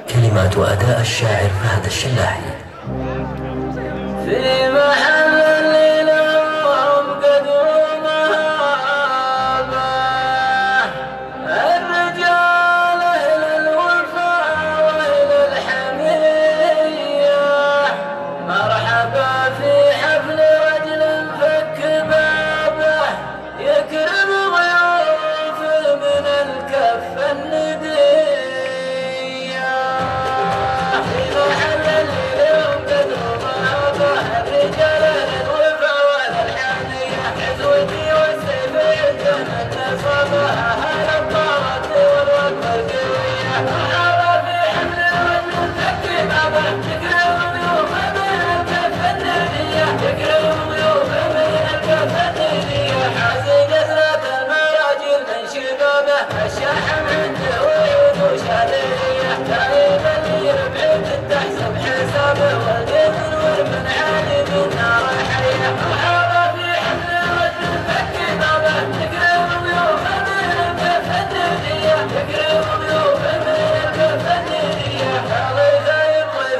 كلمات وأداء الشاعر فهد الشلاحي. في محل الليلة وهم قدروا مهابة الرجال أهل الوفاء وأهل الحمية، مرحبا في حفل رجل فك بابه يكرم ضيوفه من الكف الندية. الشاحن عنده وعود وشادية دايما اللي يبعد تحسب حسابه والجبن والمن عالي من نار الحية. وحاضر في حفل رجل فك بابه يقرب ضيوفه من الكف الندية، يقرب ضيوفه من الكف الندية. ضيفه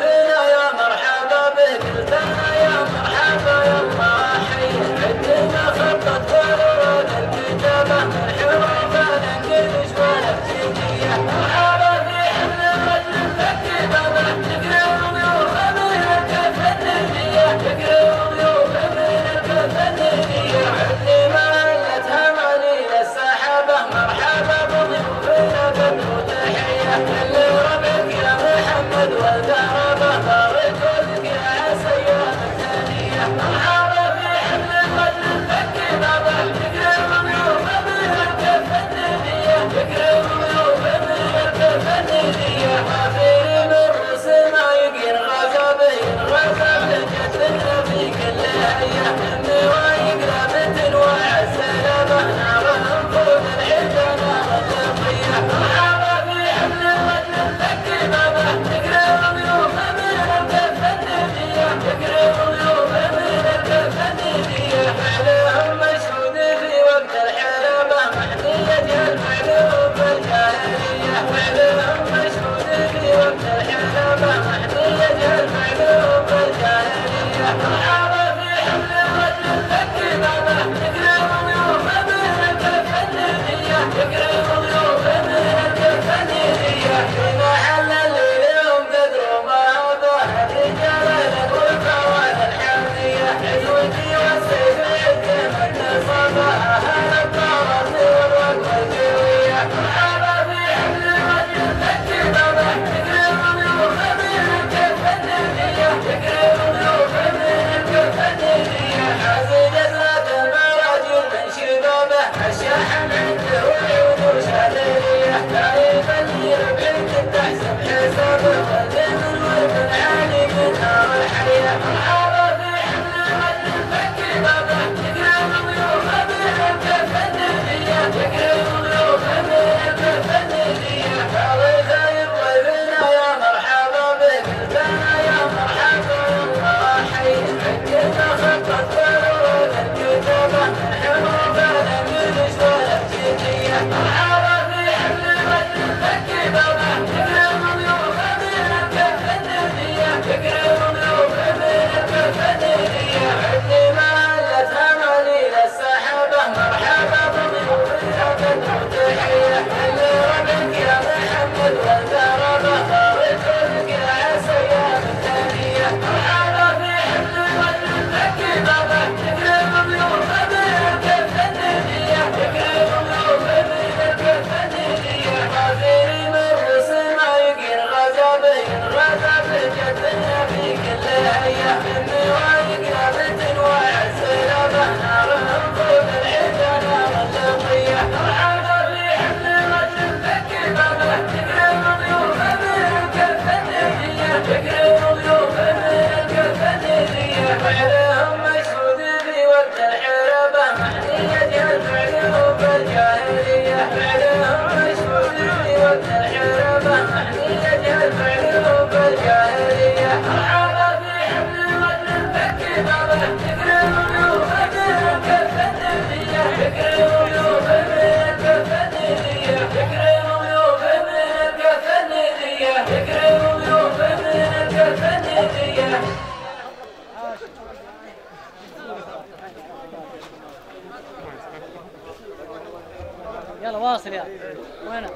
ضيفنا يا مرحبا به قلت انا يا مرحبا يا الله حي. عندنا خطة ضرورات الكتابة من حروفه ننقش ولا بجدية. مرحبا في حفل الرجل فك بابه يقرب ضيوفه من الكف الندية، يقرب ضيوفه من الكف الندية. عندي مهلتها مليل السحابة مرحبا بضيوفنا بدر وتحية. اللي ربك يا محمد والدربة بارك لك يا سيام الثانية. مرحبا في حفل الرجل فك بابه يقرب ضيوفه من الكف الندية، يقرب ضيوفه من الكف الندية. غافرين الرسل ما يقين غزابه ينغزى بجدنا في كل هية. امي ويقرا بتنوع السلامة نارهم فوق العدا نار التقية. مرحبا في حفل الرجل فك بابه يقرب ضيوفه من الكف الندية، يقرب ضيوفه من الكف الندية. فعلهم مشهود في وقت الحرابة محنية الفعل بالجاهلية. فعلهم مشهود في وقت الحرابة محنية الفعل بالجاهلية. مرحبا في حفل الرجل فك بابه يقرب ضيوفه من الكف الندية، يقرب ضيوفه من الكف الندية. في محل الليل يوم قدروا مهابة الرجال أهل الوفا وأهل الحمية. عزوتي والسيف يقدم النصابة أهل الطارة والوقت والجوية. مرحبا في حفل الرجل واصل يا وينه؟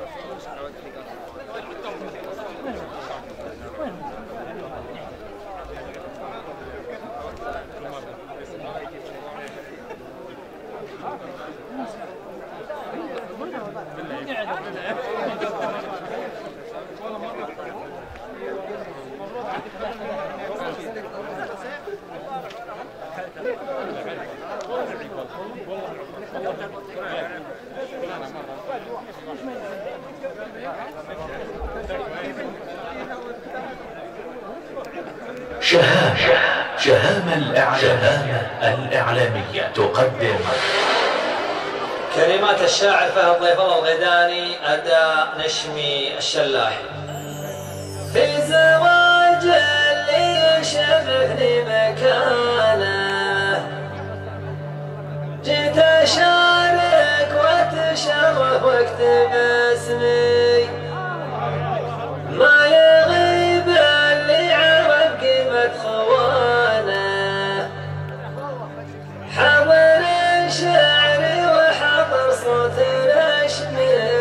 شهامة الإعلامية تقدم كلمات الشاعر فهد ضيف الله الغيداني، أداء نشمي الشلاحي. في زواج اللي يشبهني مكانه جيت أشارك وأتشرف واكتب اسمي، ما يغيب اللي عرف قيمة خوانه، حضر شعري وحضر صوت نشمي.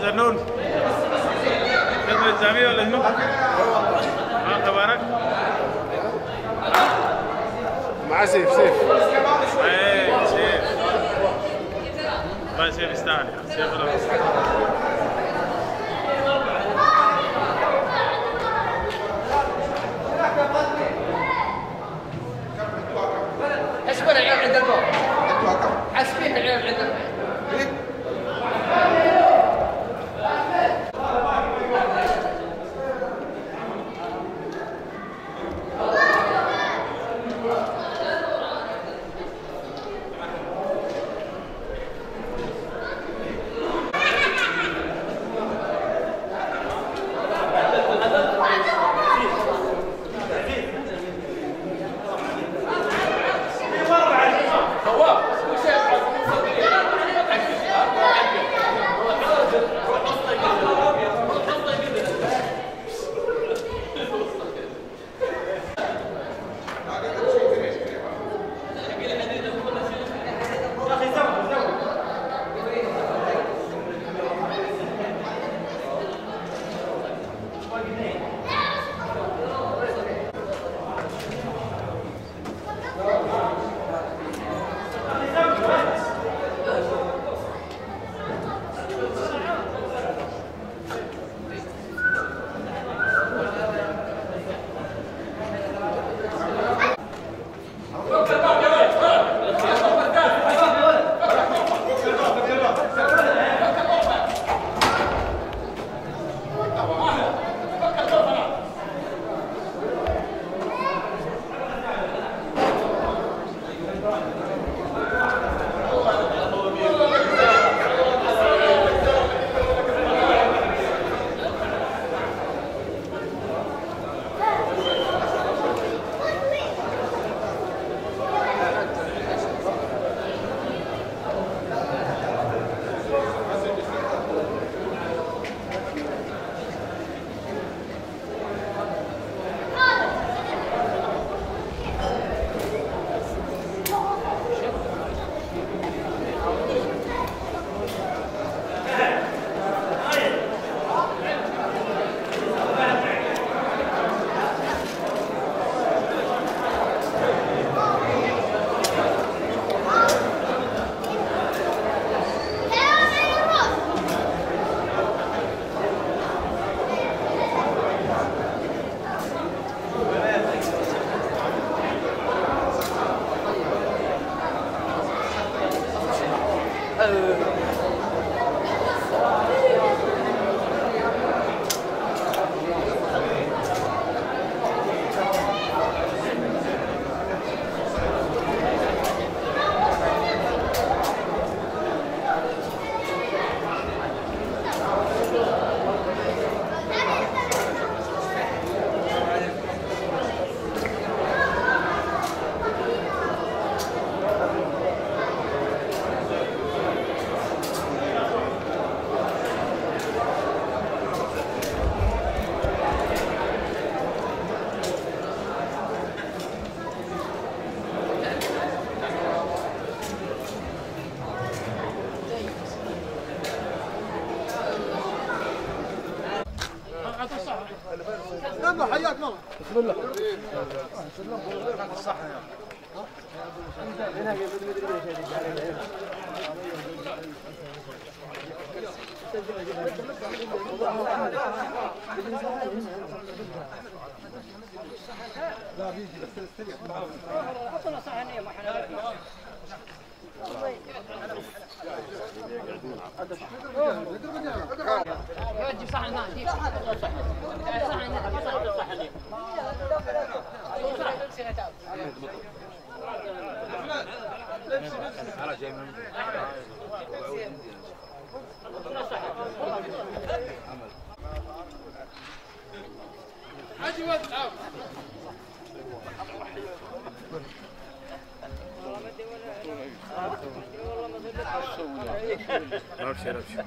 زنون خدمة الجامعية ولا شنو؟ اخبارك؟ مع سيف ايه سيف والله سيف يستاهل سيف حسبنا العيال عند الباب حاسبين العيال عند الباب يلا حياك الله. بسم الله. الصحة. لا بيجي بس استريح. حطنا صحنيه ما احنا جيب صحن هنا جيب صحن انا جاي من عادي واد تعال ابشر ابشر